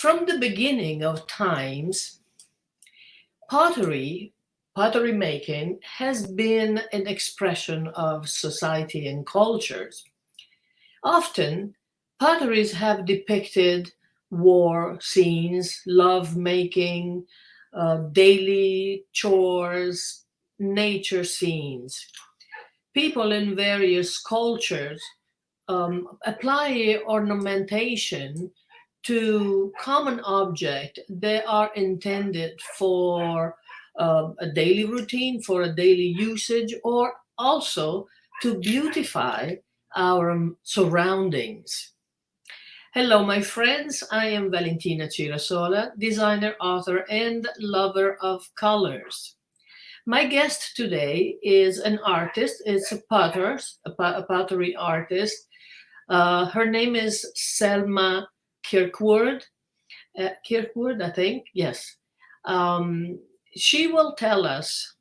From the beginning of times, pottery, pottery making has been an expression of society and cultures. Often, potteries have depicted war scenes, love making, daily chores, nature scenes. People in various cultures apply ornamentation to common object. They are intended for a daily routine, for a daily usage, or also to beautify our surroundings. Hello, my friends. I am Valentina Cirasola, designer, author, and lover of colors. My guest today is an artist. It's a potter, a pottery artist. Her name is Celma Kirkwood. Kirkwood, I think. Yes. Um, she will tell us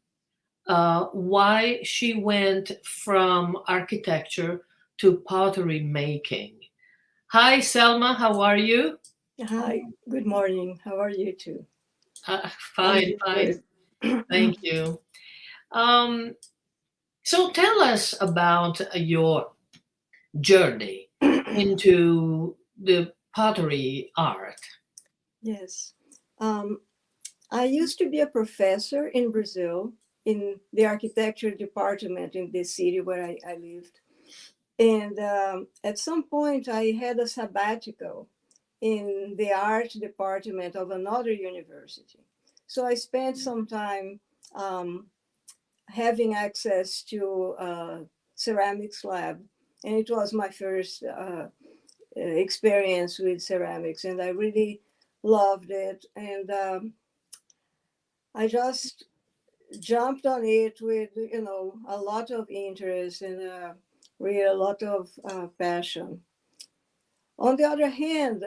why she went from architecture to pottery making. Hi, Selma. How are you? Hi, good morning. How are you too? I'm Fine, doing fine. good. Thank you. Um, so tell us about your journey into the pottery art. Yes. Um, I used to be a professor in Brazil in the architecture department in the city where I lived. And at some point, I had a sabbatical in the art department of another university. So I spent some time um, having access to ceramics lab. And it was my first experience with ceramics, and I really loved it. And I just jumped on it with a lot of interest and really a lot of passion. On the other hand,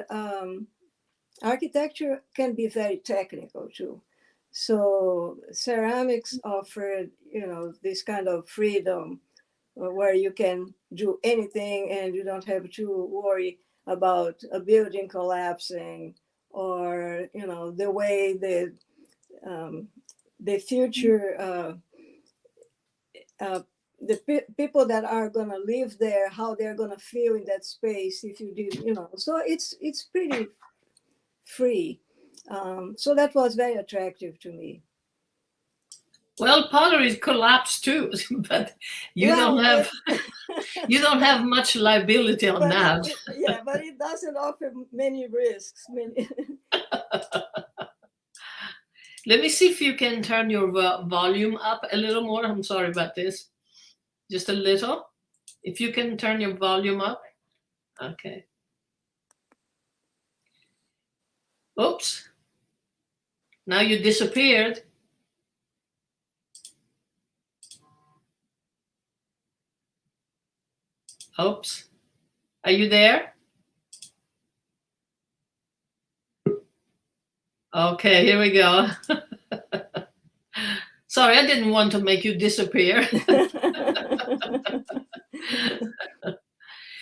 architecture can be very technical too. So ceramics offered this kind of freedom where you can do anything and you don't have to worry about a building collapsing or the way um, the future uh, people that are going to live there, how they're going to feel in that space if you do, so it's pretty free. So that was very attractive to me. Well, pottery collapsed too, but you don't Well, have you don't have much liability on but that. yeah, but it doesn't offer many risks. Many. Let me see if you can turn your volume up a little more. I'm sorry about this. Just a little. If you can turn your volume up. Okay. Oops. Now you disappeared. Oops. Are you there? Okay, here we go. Sorry, I didn't want to make you disappear.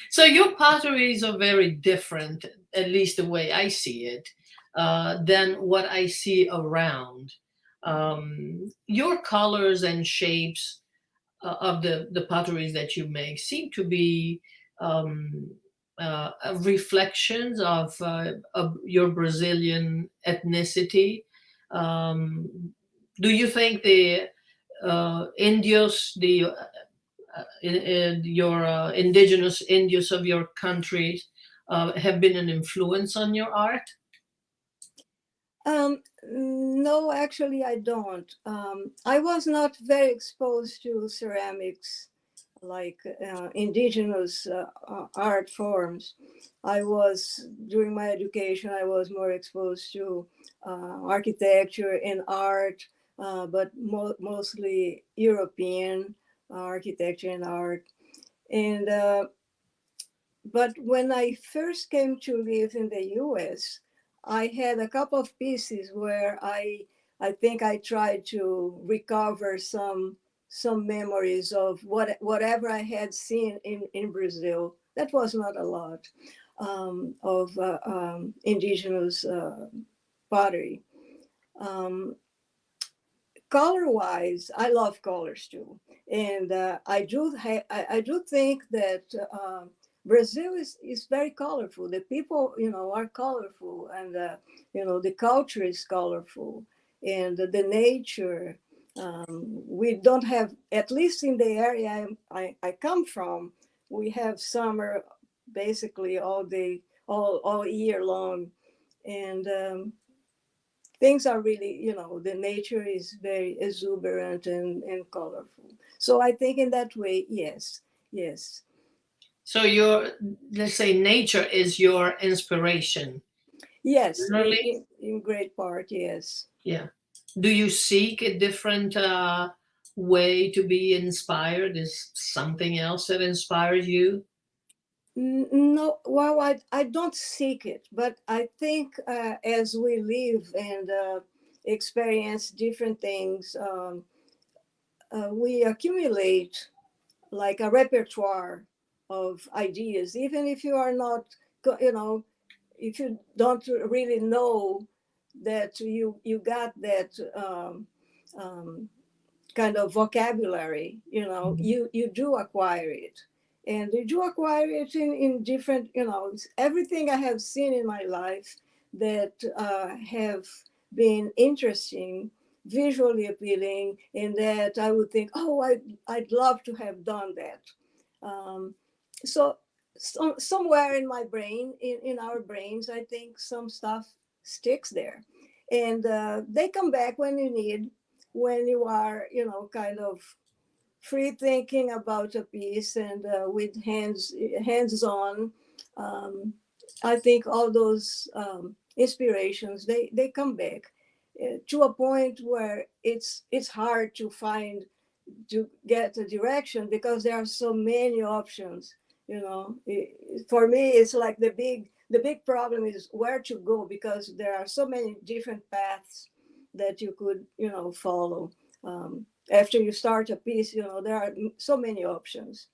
So your potteries are very different, at least the way I see it, than what I see around. Your colors and shapes of the potteries that you make seem to be um, reflections of your Brazilian ethnicity. Um, do you think the Indios, in your indigenous Indios of your country have been an influence on your art? No, actually, I don't. I was not very exposed to ceramics like indigenous art forms. I was, during my education, I was more exposed to architecture and art, but mostly European architecture and art. And but when I first came to live in the US, I had a couple of pieces where I think I tried to recover some memories of whatever I had seen in Brazil. That was not a lot. of indigenous pottery. Um, Color wise, I love colors too, and I do think that Brazil is very colorful. The people, are colorful, and the culture is colorful, and the nature. We don't have, at least in the area I come from, we have summer basically all day, all year long, and things are really, the nature is very exuberant and colorful. So I think in that way, yes, yes, So your, let's say, nature is your inspiration. yes, Really? in great part, yes. Yeah. Do you seek a different way to be inspired? Is something else that inspires you? No, well, I don't seek it, but I think as we live and experience different things, we accumulate like a repertoire of ideas, even if you are not, if you don't really know that you got that um, kind of vocabulary, Mhm. you do acquire it, and you do acquire it in different, everything I have seen in my life that have been interesting, visually appealing, and that I would think, oh, I'd love to have done that. um, so, somewhere in my brain, in our brains, I think some stuff sticks there, and they come back when you need, when you are, kind of free thinking about a piece, and with hands on. um, I think all those inspirations, they come back to a point where it's hard to find, to get a direction, because there are so many options. For me, it's like the big problem is where to go, because there are so many different paths that you could, follow. After you start a piece, there are so many options.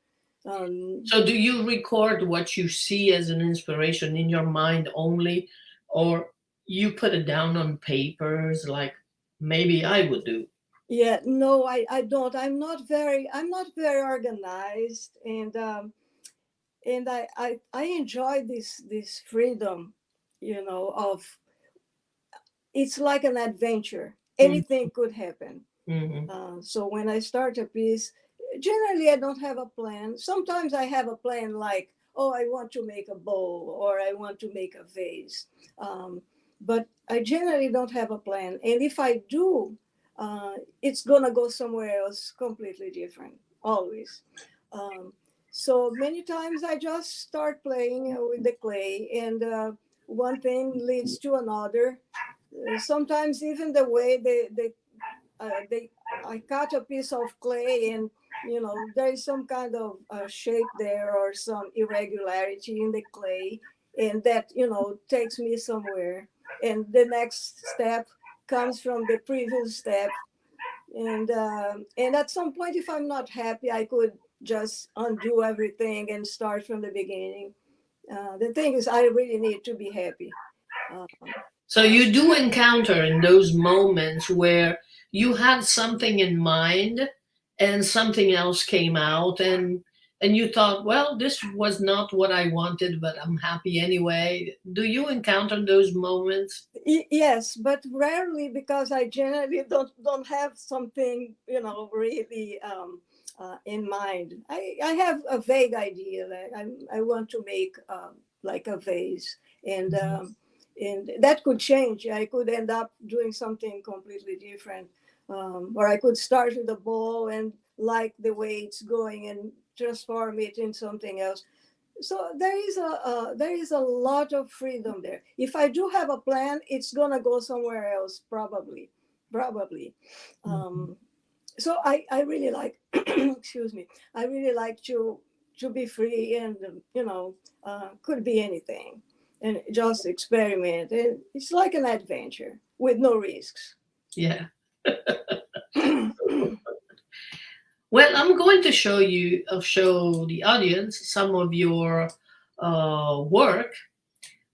um, So do you record what you see as an inspiration in your mind only, or you put it down on papers like maybe I would do? yeah, no, I don't. I'm not very organized, and I enjoy this freedom, of, it's like an adventure. Anything could happen. Mm-hmm. So when I start a piece, generally I don't have a plan. Sometimes I have a plan, like, oh, I want to make a bowl, or I want to make a vase. Um, but I generally don't have a plan. And if I do, it's going to go somewhere else completely different, always. Um, so many times I just start playing with the clay, and one thing leads to another. Sometimes even the way they I cut a piece of clay, and there is some kind of shape there, or some irregularity in the clay, and that takes me somewhere, and the next step comes from the previous step, and at some point, if I'm not happy, I could just undo everything and start from the beginning. The thing is, I really need to be happy. Um, So you do encounter in those moments where you had something in mind and something else came out, and you thought, well, this was not what I wanted, but I'm happy anyway. Do you encounter those moments? Yes, but rarely, because I generally don't have something, really in mind. I have a vague idea that I want to make like a vase, and Mhm. that could change. I could end up doing something completely different, or I could start with a bowl and like the way it's going and transform it in something else. So there is a lot of freedom there. If I do have a plan, it's gonna go somewhere else, probably. Mhm. um, so I really like excuse me, I really like to be free, and could be anything, and just experiment, and it's like an adventure with no risks. Yeah. Well, I'm going to show the audience some of your work.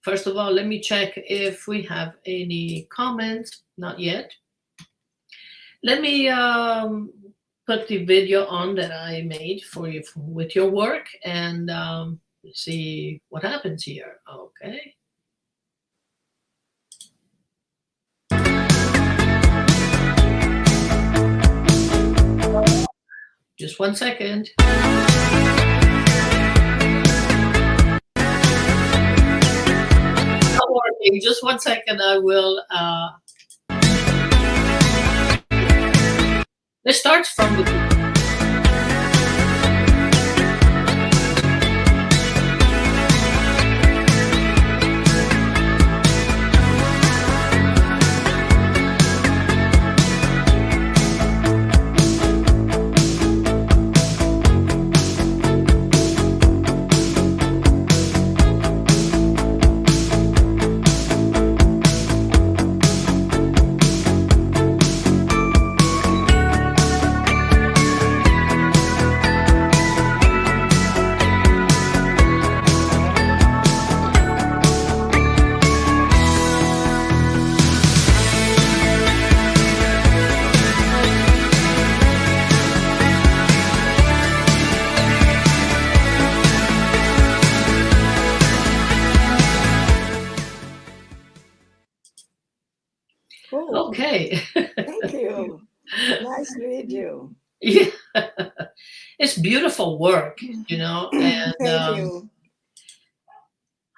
First of all, let me check if we have any comments. Not yet. Let me put the video on that I made for you with your work, and see what happens here. Okay. Just 1 second. Not working. Just 1 second. I will. It starts from the. Cool. Okay. Thank you. Nice video. Yeah. It's beautiful work, and Thank you.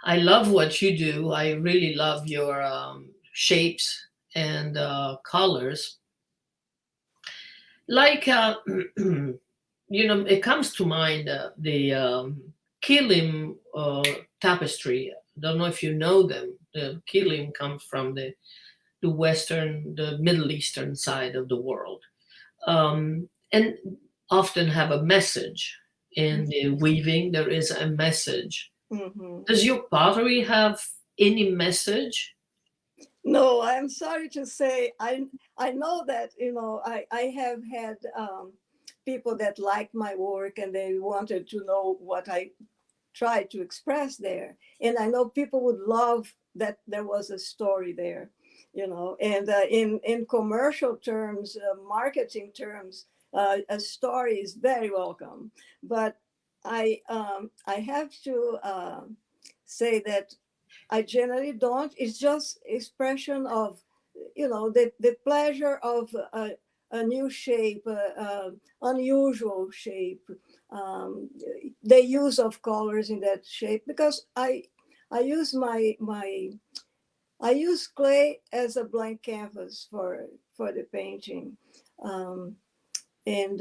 I love what you do. I really love your shapes and colors. Like, it comes to mind the Kilim tapestry. I don't know if you know them. The Kilim comes from the Middle Eastern side of the world, and often have a message. In the weaving, there is a message. Mm-hmm. Does your pottery have any message? No, I'm sorry to say, I know that I have had people that liked my work and they wanted to know what I tried to express there, and I know people would love that there was a story there, and in commercial terms, marketing terms, a story is very welcome. But I have to say that I generally don't. It's just expression of, the pleasure of a new shape, unusual shape, um, the use of colors in that shape. Because I use I use clay as a blank canvas for the painting, um, and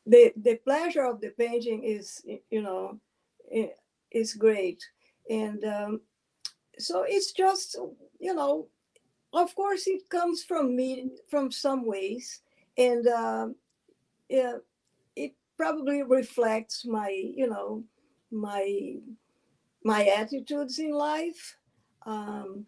the pleasure of the painting is, is great. And so it's just, you know of course it comes from me from some ways, and yeah, it probably reflects my my attitudes in life. um,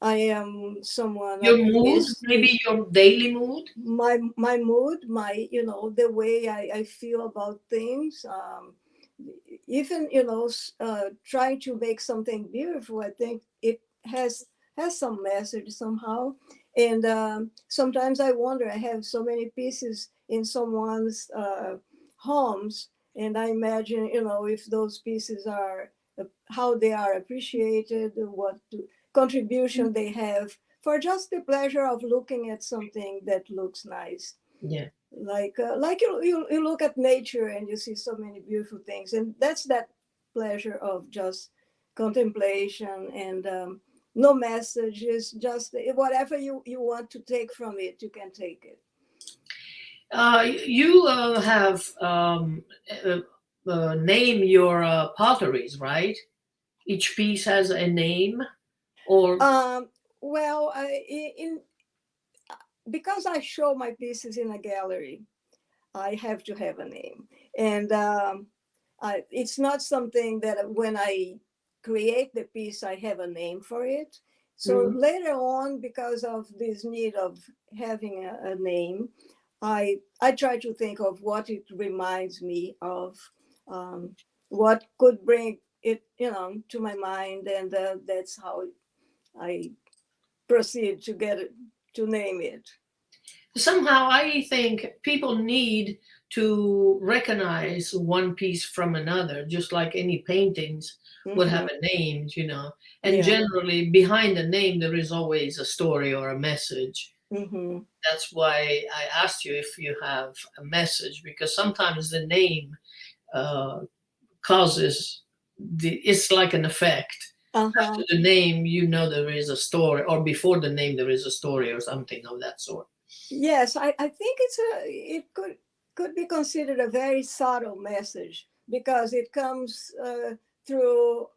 I am someone, Your I mood, guess, maybe your daily mood? my mood, my, the way I feel about things. Even, trying to make something beautiful, I think it has some message somehow. And sometimes I wonder, I have so many pieces in someone's homes, and I imagine, if those pieces are, how they are appreciated, what contribution they have, for just the pleasure of looking at something that looks nice. Yeah. Like you look at nature and you see so many beautiful things, and that's that pleasure of just contemplation, and no messages, just whatever you want to take from it, you can take it. You have name your potteries, right? Each piece has a name, or Well, in because I show my pieces in a gallery, I have to have a name. And it's not something that when I create the piece, I have a name for it. So Mhm. later on, because of this need of having a name, I try to think of what it reminds me of, what could bring it, to my mind, and that's how I proceed to get it, to name it. Somehow I think people need to recognize one piece from another, just like any paintings would have Hmm. a name, and Yeah. generally behind the name there is always a story or a message. Hmm. That's why I asked you if you have a message, because sometimes the name uh, causes it's like an effect. Uh-huh. After the name, there is a story, or before the name there is a story or something of that sort. Yes, I think it could be considered a very subtle message because it comes through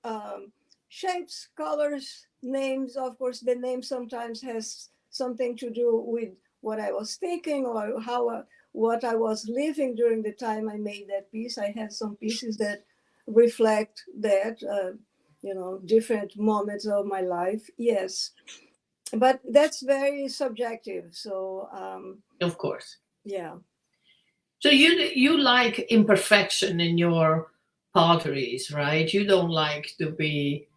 shapes, colors, names. Of course, the name sometimes has something to do with what I was thinking or how what I was living during the time I made that piece. I have some pieces that reflect that, different moments of my life. Yes, but that's very subjective. So Of course. yeah. So you like imperfection in your potteries, right? You don't like to be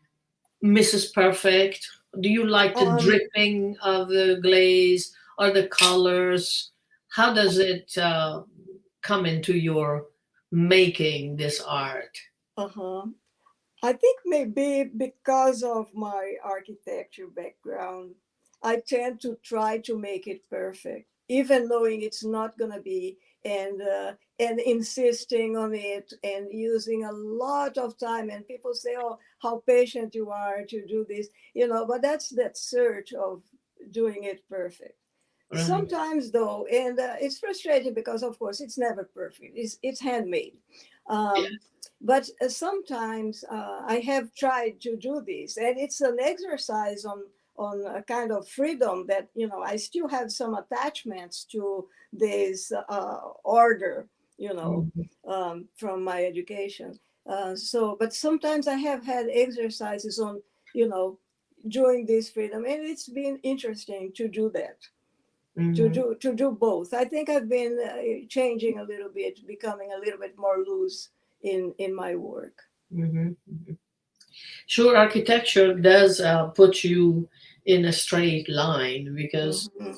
Mrs. Perfect. Do you like the um dripping of the glaze or the colors? How does it come into your making this art? uh-huh. I think maybe because of my architecture background, I tend to try to make it perfect, even knowing it's not going to be, and insisting on it and using a lot of time. And people say, "Oh, how patient you are to do this," But that's that search of doing it perfect. Right. Sometimes, though, and it's frustrating because, of course, it's never perfect. It's handmade. Yeah. Um, but sometimes I have tried to do this, and it's an exercise on a kind of freedom that I still have some attachments to this order, Mhm. from my education. But sometimes I have had exercises on you know during this freedom, and it's been interesting to do that, Mhm. to do both. I think I've been changing a little bit, becoming a little bit more loose in my work. Mhm. Sure, architecture does put you in a straight line, because Hmm.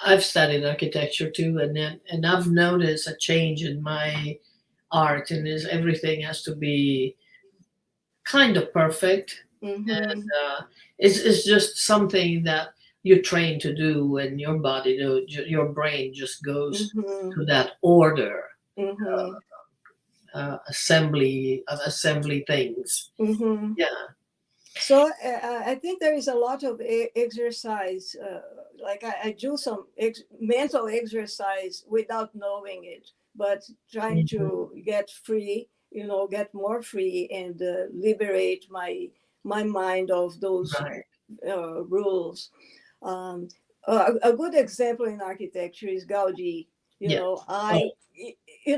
I've studied architecture too, and I've noticed a change in my art, and is everything has to be kind of perfect. Hmm. It's just something that you're trained to do, and your body, your brain just goes Hmm. to that order, Hmm. assembly things. Hmm. Yeah, So I think there is a lot of exercise. Like I do some mental exercise without knowing it, but trying mhm, to get free, get more free and liberate my mind of those right. rules. Um, a good example in architecture is Gaudi. Yeah. I,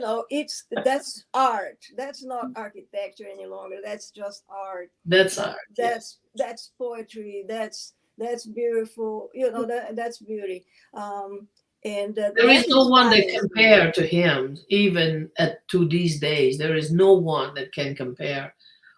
Oh, it's that's art. That's not architecture any longer. That's just art. that's But art. Yes. that's poetry. That's beautiful. That's beauty. And There that is no one that inspires me. compare to him, even to these days. There is no one that can compare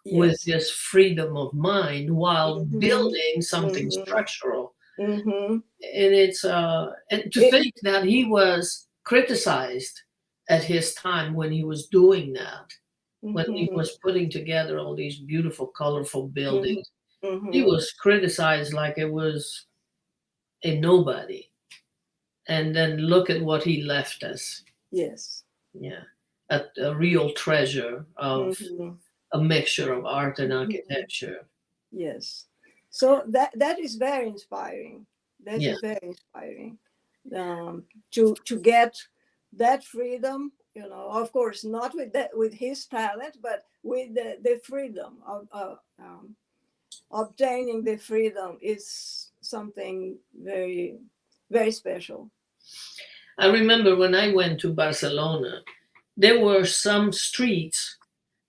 with Yes. his freedom of mind while Mm-hmm. building something Mm-hmm. structural. Mm-hmm. And it's and to It, think that he was criticized at his time when he was doing that, when he mm-hmm. was putting together all these beautiful, colorful Mm-hmm. buildings. He Mm-hmm. was criticized like it was a nobody. And then look at what he left us. Yes. Yeah. A real treasure of Mm-hmm. a mixture of art and Mhm. architecture. Yes. So that is very inspiring. That Yeah. is very inspiring. To get that freedom, of course, not with his talent, but with the freedom of obtaining the freedom is something very, very special. I remember when I went to Barcelona, there were some streets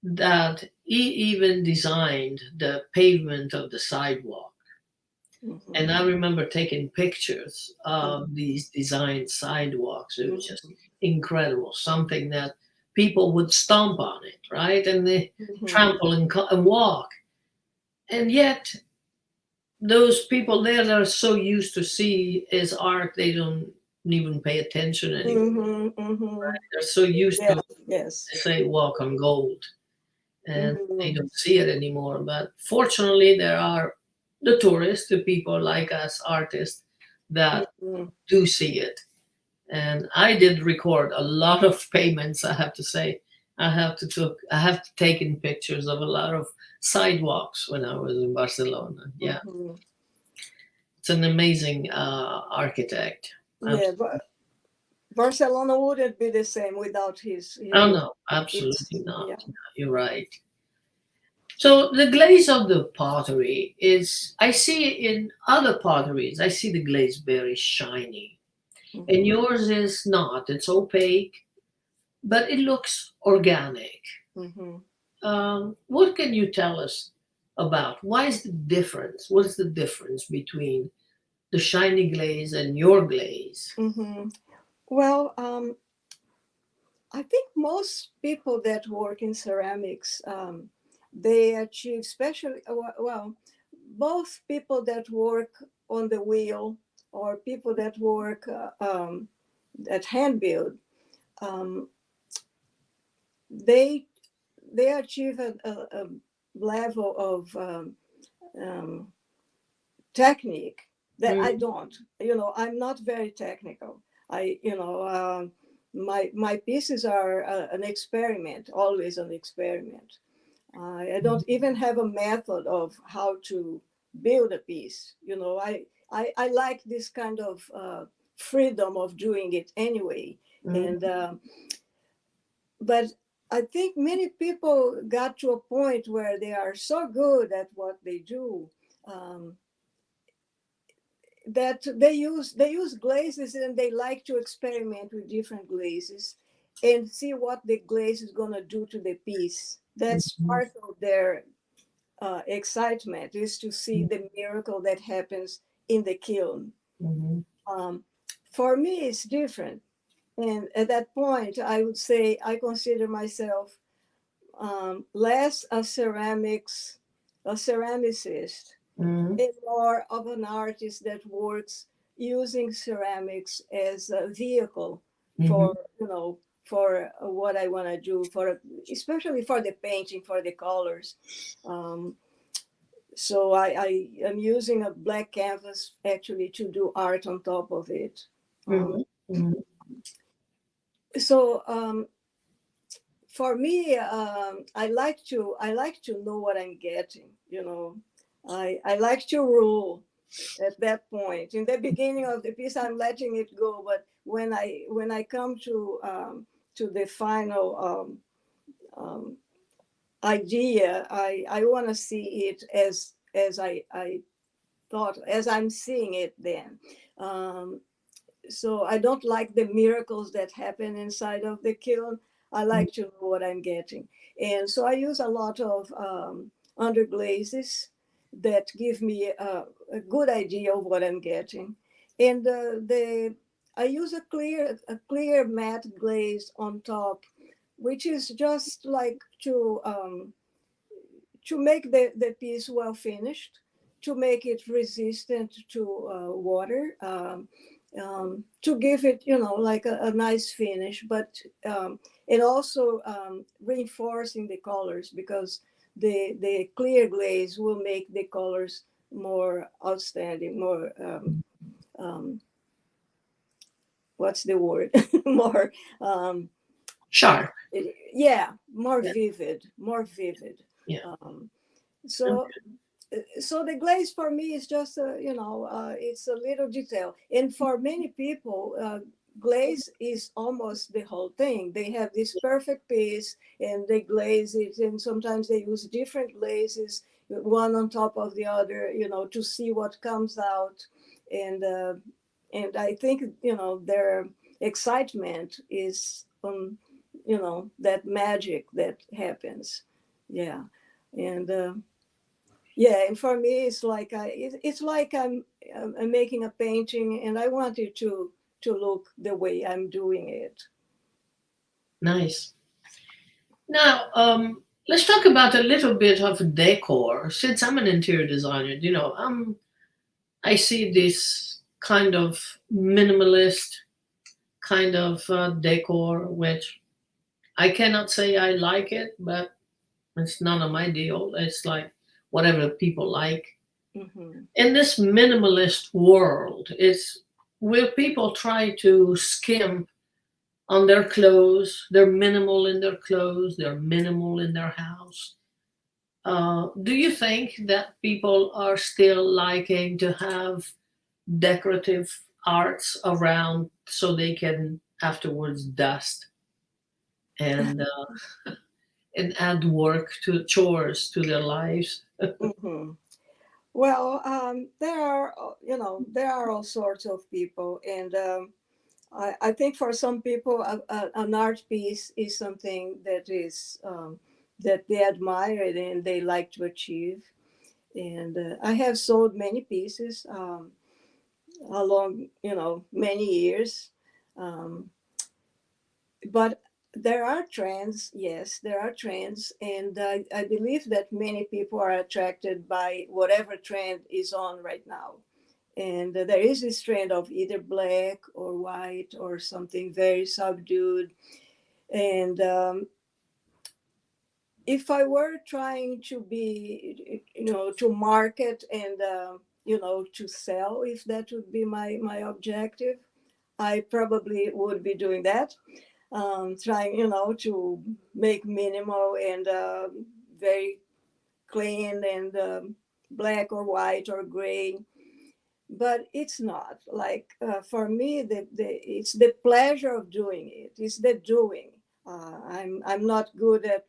that he even designed the pavement of the sidewalk. And Mhm. I remember taking pictures Mhm. of these designed sidewalks. It was just Mhm. incredible, something that people would stomp on it, right? And they Mhm. trample and walk. And yet, those people there that are so used to see as art, they don't even pay attention anymore. Mhm. Mhm. They're so used to, Yeah. Yes. they say, walk on gold, and they Mhm. don't see it anymore. But fortunately, there are the tourists, the people like us, artists, that Mhm. do see it. And I did record a lot of payments. I have to say, I have taken pictures of a lot of sidewalks when I was in Barcelona. Yeah, Mhm. it's an amazing architect. Yeah, but Barcelona wouldn't be the same without his Oh work. no, absolutely It's not. yeah. You're right. So the glaze of the pottery is, I see in other potteries, I see the glaze very shiny. And Mhm. yours is not. It's opaque, but it looks organic. Mhm. What can you tell us about? Why is the difference? What is the difference between the shiny glaze and your glaze? Mhm. Well, I think most people that work in ceramics, they achieve, especially, well, both people that work on the wheel or people that work at hand build, um, they they achieve a level of um, technique that I Mm, don't. I'm not very technical. My pieces are an experiment, always an experiment. I don't even have a method of how to build a piece. I like this kind of freedom of doing it anyway. mm, And but I think many people got to a point where they are so good at what they do, um, that they use glazes, and they like to experiment with different glazes and see what the glaze is going to do to the piece. That's mhm, part of their excitement, is to see the miracle that happens in the kiln. mhm, um, for me it's different, and at that point I would say I consider myself less a ceramicist, mhm, and more of an artist that works using ceramics as a vehicle mhm. for for what I want to do, for especially for the painting, for the colors. Um, so I am using a black canvas actually to do art on top of it. Um, Mhm, mhm. so for me, I like to know what I'm getting. I like to rule at that point. In the beginning of the piece, I'm letting it go, but when I come to the final um, idea, I want to see it as I thought, as I'm seeing it then. Um, so I don't like the miracles that happen inside of the kiln. I like to know what I'm getting. And so I use a lot of underglazes that give me a good idea of what I'm getting. And I use a clear matte glaze on top, which is just like to make the piece well finished, to make it resistant to water, to give it, like a nice finish, but it also reinforcing the colors, because the clear glaze will make the colors more outstanding, more um, what's the word? More, um, Sharp. yeah, more Yeah, vivid, more vivid. yeah. Um, so so the glaze for me is just it's a little detail, and for many people glaze is almost the whole thing. They have this perfect piece and they glaze it, and sometimes they use different glazes, one on top of the other, to see what comes out. And uh, and I think their excitement is on that magic that happens. Yeah. And yeah, and for me, it's like I'm making a painting, and I want it to look the way I'm doing it. Nice. Now, let's talk about a little bit of decor. Since I'm an interior designer, I see this kind of minimalist kind of decor, which I cannot say I like it, but it's none of my deal. It's like whatever people like. Mm-hmm. In this minimalist world, it's where people try to skimp on their clothes. They're minimal in their clothes. They're minimal in their house. Do you think that people are still liking to have decorative arts around so they can afterwards dust and and add work to chores to their lives? Mm-hmm. Well, there are, there are all sorts of people, and I think for some people, an art piece is something that they admire and they like to achieve. And I have sold many pieces along, many years. Um, but there are trends, yes, there are trends, and I believe that many people are attracted by whatever trend is on right now. And there is this trend of either black or white or something very subdued. And if I were trying to be, to market and, to sell, if that would be my objective, I probably would be doing that, trying, to make minimal and very clean and black or white or gray. But it's not like for me. It's the pleasure of doing it. It's the doing. I'm not good at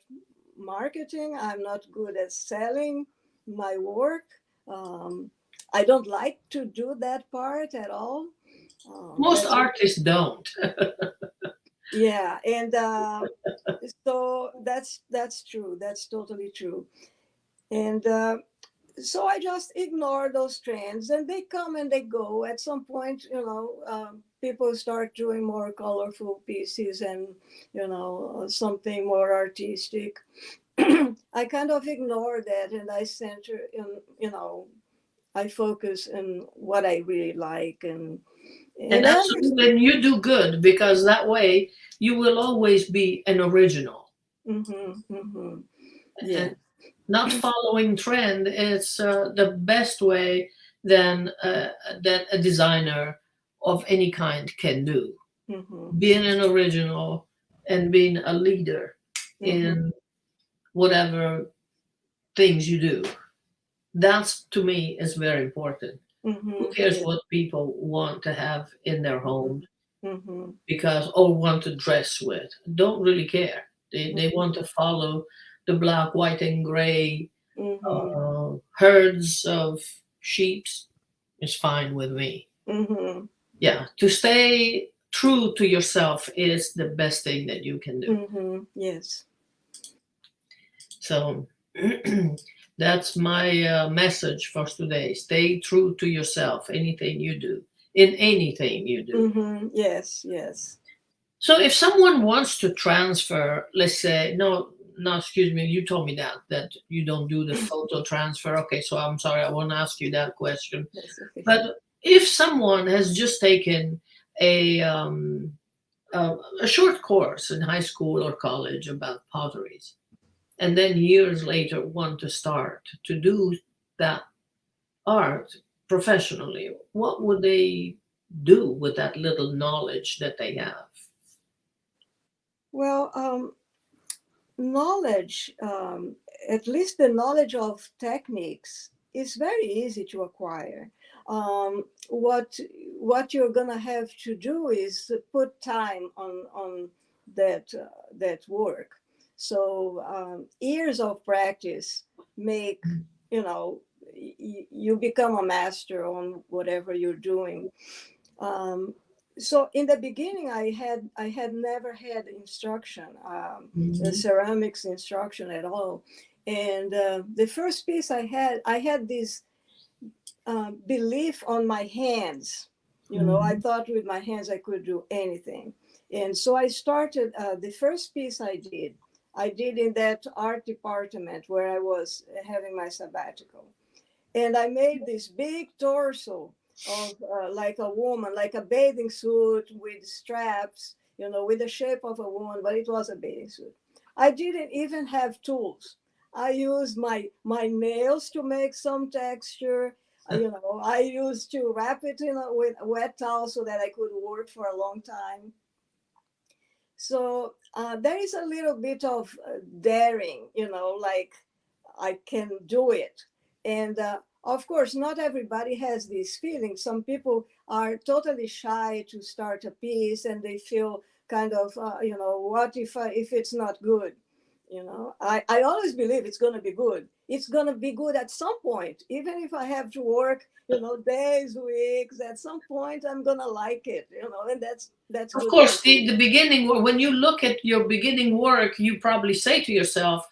marketing. I'm not good at selling my work. Um, I don't like to do that part at all. Most That's artists don't. Yeah, and so that's true. That's totally true. And so I just ignore those trends, and they come and they go. At some point, people start doing more colorful pieces and something more artistic. I kind of ignore that, and I center in, I focus on what I really like, And and I absolutely, understand. and you do good because that way you will always be an original. Hmm. Hmm. Yeah. And not following trend is the best way than that a designer of any kind can do. Hmm. Being an original and being a leader Hmm. in whatever things you do. That's to me is very important. Who Hmm. cares Yeah. what people want to have in their home Hmm. because or want to dress with? Don't really care. They want to follow the black, white, and gray Hmm. herds of sheeps is fine with me. Hmm. Yeah, to stay true to yourself is the best thing that you can do. Hmm. Yes. So that's my message for today. Stay true to yourself, anything you do, in anything you do. Hmm. Yes. Yes. So if someone wants to transfer, let's say, no, excuse me, you told me that you don't do the photo transfer. Okay, so I'm sorry, I won't ask you that question. That's okay. But if someone has just taken a a short course in high school or college about potteries, and then years later want to start to do that art professionally, what would they do with that little knowledge that they have? Well, knowledge, at least the knowledge of techniques, is very easy to acquire. What you're gonna have to do is put time on that work. So years of practice make, you become a master on whatever you're doing. um, so in the beginning, I had never had instruction, the Mhm. ceramics instruction at all. And the first piece I had this belief on my hands. I Mhm. thought with my hands I could do anything. And so I started, the first piece I did, I did in that art department where I was having my sabbatical. And I made this big torso of like a woman, like a bathing suit with straps, with the shape of a woman, but it was a bathing suit. I didn't even have tools. I used my nails to make some texture. I used to wrap it with a wet towel so that I could work for a long time. So there is a little bit of daring, like I can do it. And of course, not everybody has this feeling. Some people are totally shy to start a piece and they feel kind of, what if it's not good? I always believe it's going to be good. It's going to be good at some point, even if I have to work, days, weeks. At some point, I'm going to like it, and that's Of good for course, me. the beginning, when you look at your beginning work, you probably say to yourself,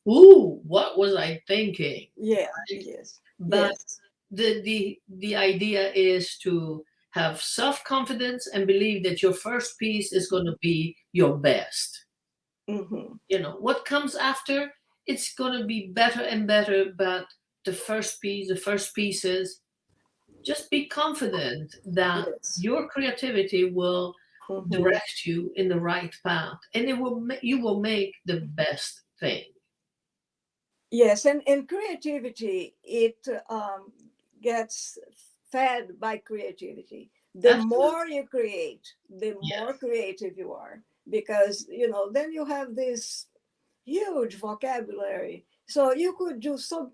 "Ooh, what was I thinking?" Yeah, Right? yes, But yes, the idea is to have self-confidence and believe that your first piece is going to be your best. hmm, What comes after, it's going to be better and better, but the first pieces, just be confident that yes, your creativity will hmm, direct you in the right path, and you will make the best thing. yes. And creativity, it gets fed by creativity. The Absolutely. more you create, the more Yes. creative you are, because then you have this huge vocabulary. So you could do so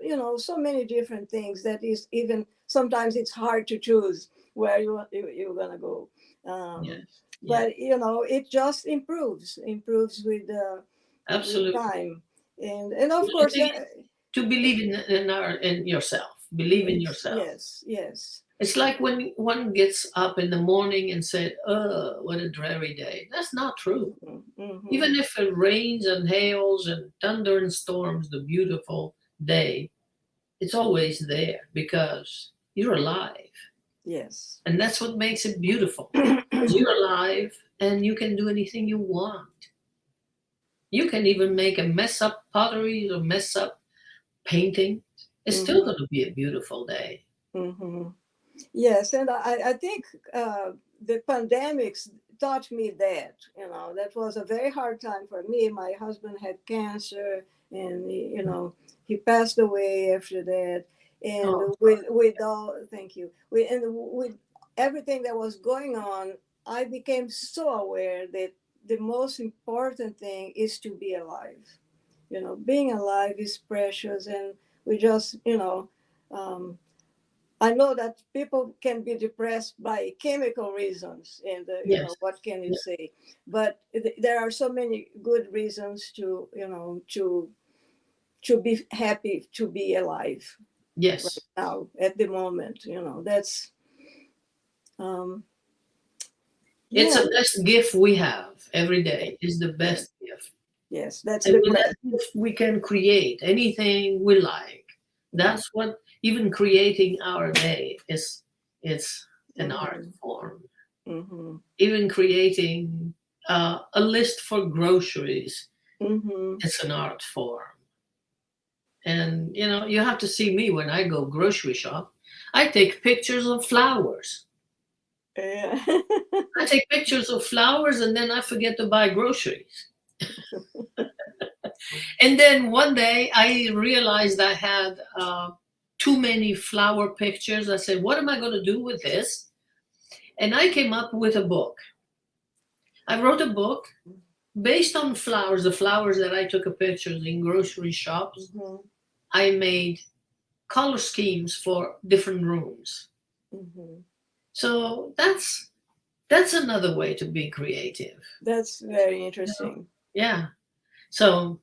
many different things that is even sometimes it's hard to choose where you're gonna go. Um, Yes. Yes. but it just improves with Absolutely. time, and of The course thing there. is to believe in yourself. Believe in Yes, yourself. yes, yes. It's like when one gets up in the morning and said, "Oh, what a dreary day." That's not true. Hmm, hmm. Even if it rains and hails and thunder and storms, the beautiful day, it's always there because you're alive. Yes. And that's what makes it beautiful. You're alive and you can do anything you want. You can even make a mess up pottery or mess up painting. It's still Hmm, going to be a beautiful day. hmm. Yes, and I think the pandemics taught me that. That was a very hard time for me. My husband had cancer, and he passed away after that. And Oh, with all, thank you. With everything that was going on, I became so aware that the most important thing is to be alive. Being alive is precious, and we just Um, I know that people can be depressed by chemical reasons, and yes. what can you Yeah. say? But there are so many good reasons to to be happy to be alive right Yes. now at the moment. That's um, It's yeah, the best gift we have every yeah, day is the yeah, best gift. yes. That's And the with breath. that gift, we can create anything we like. Yeah. That's what even creating our day is. It's an art Hmm, form. hmm, Even creating a list for groceries, hmm. it's an art form. And you have to see me when I go grocery shop. I take pictures of flowers. Yeah. I take pictures of flowers and then I forget to buy groceries. And then one day I realized I had too many flower pictures. I said, what am I going to do with this? And I came up with a book. I wrote a book based on flowers, the flowers that I took a pictures in grocery shops. Hmm, I made color schemes for different rooms. hmm. So that's another way to be creative. That's very interesting. Yeah. So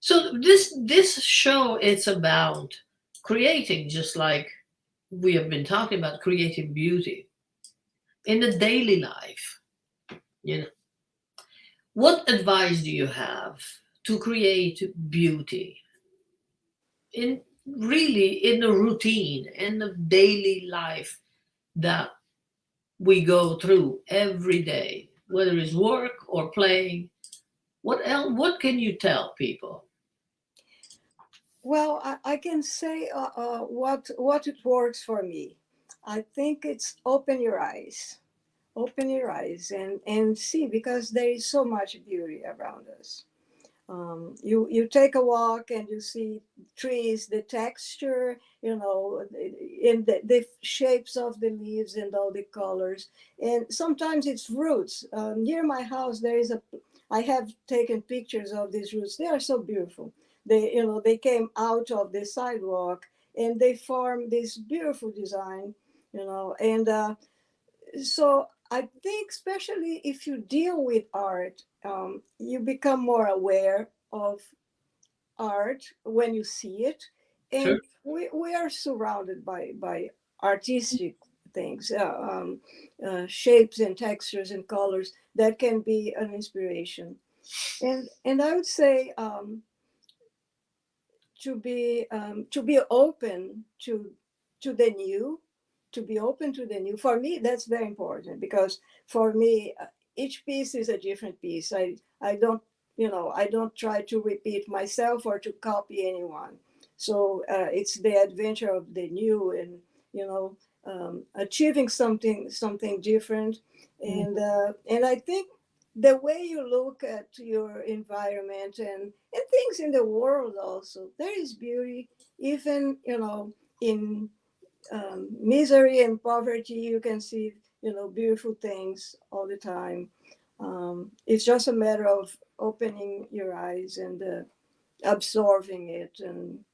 this show, it's about creating, just like we have been talking about, creating beauty in the daily life. You know, what advice do you have to create beauty in really in the routine in the daily life that we go through every day, whether it's work or playing? What else? What can you tell people? Well, I can say what it works for me. I think it's open your eyes and see, because there is so much beauty around us. You take a walk and you see trees, the texture, in the shapes of the leaves and all the colors. And sometimes it's roots. Near my house, I have taken pictures of these roots. They are so beautiful. They came out of the sidewalk and they form this beautiful design, and so I think, especially if you deal with art, you become more aware of art when you see it. Sure. And we are surrounded by artistic things, shapes and textures and colors that can be an inspiration. And I would say, to be open to the new, to be open to the new. For me, that's very important, because for me, each piece is a different piece. I don't, I don't try to repeat myself or to copy anyone. So it's the adventure of the new, and achieving something different. And I think the way you look at your environment and things in the world, also there is beauty, even in misery and poverty. You can see beautiful things all the time. It's just a matter of opening your eyes and absorbing it. And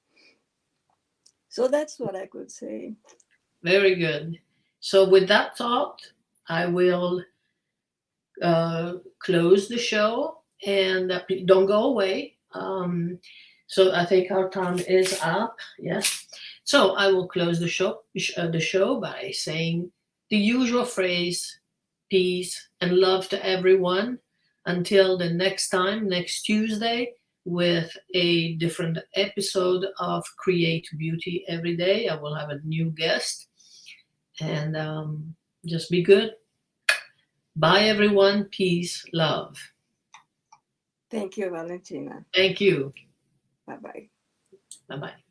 so that's what I could say. Very good. So, with that thought, I will close the show, and don't go away. So, I think our time is up. Yes. So, I will close the show by saying the usual phrase: peace and love to everyone. Until the next time, next Tuesday, with a different episode of Create Beauty Every Day. I will have a new guest, and just be good. Bye, everyone. Peace, love. Thank you, Valentina. Thank you. Bye bye. Bye bye.